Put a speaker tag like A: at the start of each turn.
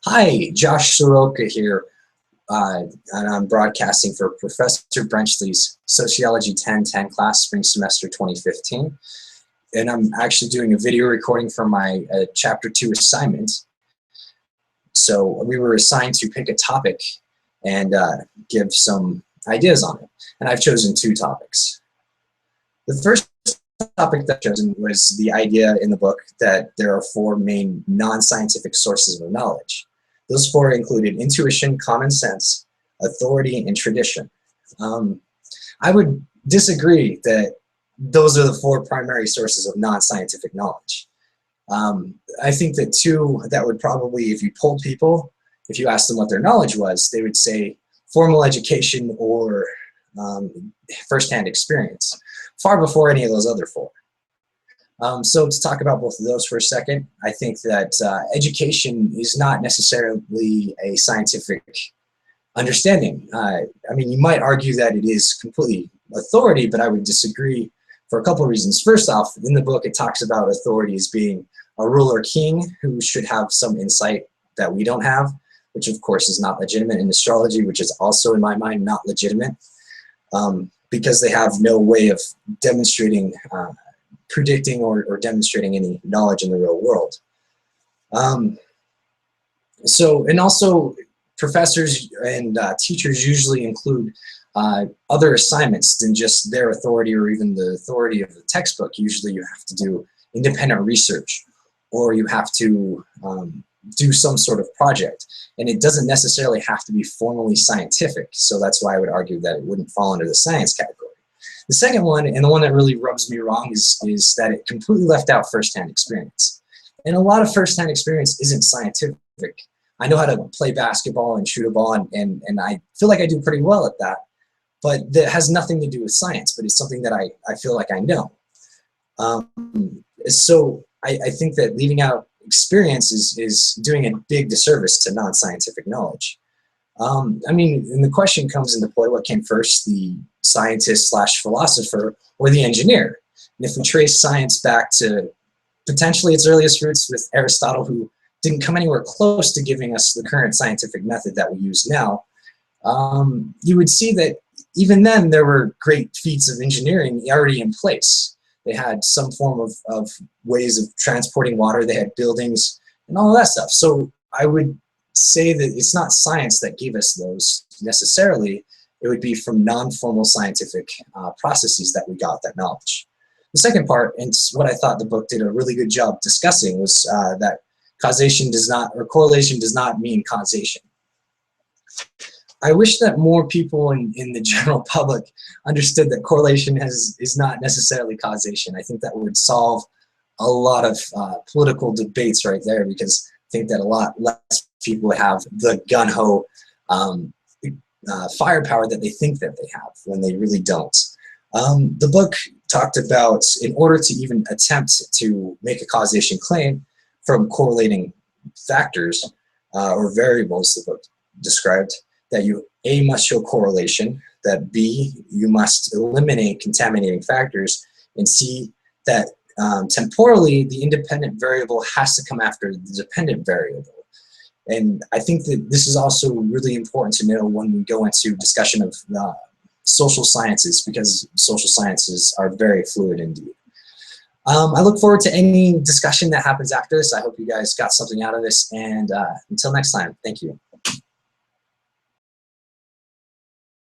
A: Hi, Josh Soroka here, and I'm broadcasting for Professor Brenchley's Sociology 1010 class, spring semester 2015. And I'm actually doing a video recording for my Chapter 2 assignment. So we were assigned to pick a topic and give some ideas on it. And I've chosen two topics. The first topic that I've chosen was the idea in the book that there are four main non-scientific sources of knowledge. Those four included intuition, common sense, authority, and tradition. I would disagree that those are the four primary sources of non-scientific knowledge. I think that two that would probably, if you polled people, if you asked them what their knowledge was, they would say formal education or firsthand experience, far before any of those other four. So to talk about both of those for a second, I think that education is not necessarily a scientific understanding. I mean, you might argue that it is completely authority, but I would disagree for a couple of reasons. First off, in the book, it talks about authority as being a ruler king who should have some insight that we don't have, which of course is not legitimate in astrology, which is also in my mind not legitimate, because they have no way of demonstrating predicting or demonstrating any knowledge in the real world. And also professors and teachers usually include other assignments than just their authority or even the authority of the textbook. Usually you have to do independent research or you have to do some sort of project. And it doesn't necessarily have to be formally scientific. So that's why I would argue that it wouldn't fall under the science category. The second one, and the one that really rubs me wrong, is that it completely left out firsthand experience. And a lot of firsthand experience isn't scientific. I know how to play basketball and shoot a ball, and I feel like I do pretty well at that, but that has nothing to do with science, but it's something that I feel like I know. So I think that leaving out experience is doing a big disservice to non-scientific knowledge. I mean, and the question comes into play, what came first, the scientist / philosopher or the engineer? And if we trace science back to potentially its earliest roots with Aristotle, who didn't come anywhere close to giving us the current scientific method that we use now, you would see that even then there were great feats of engineering already in place. They had some form of ways of transporting water, they had buildings and all of that stuff. So I would say that it's not science that gave us those necessarily. It would be from non-formal scientific processes that we got that knowledge. The second part, and what I thought the book did a really good job discussing, was that causation does not, or correlation does not mean causation. I wish that more people in the general public understood that correlation is not necessarily causation. I think that would solve a lot of political debates right there, because I think that a lot less people have the gun-ho firepower that they think that they have when they really don't. The book talked about, in order to even attempt to make a causation claim from correlating factors or variables, the book described that you A, must show correlation, that B, you must eliminate contaminating factors, and C, that temporally the independent variable has to come after the dependent variable. And I think that this is also really important to know when we go into discussion of social sciences, because social sciences are very fluid indeed. I look forward to any discussion that happens after this. I hope you guys got something out of this, and until next time, thank you.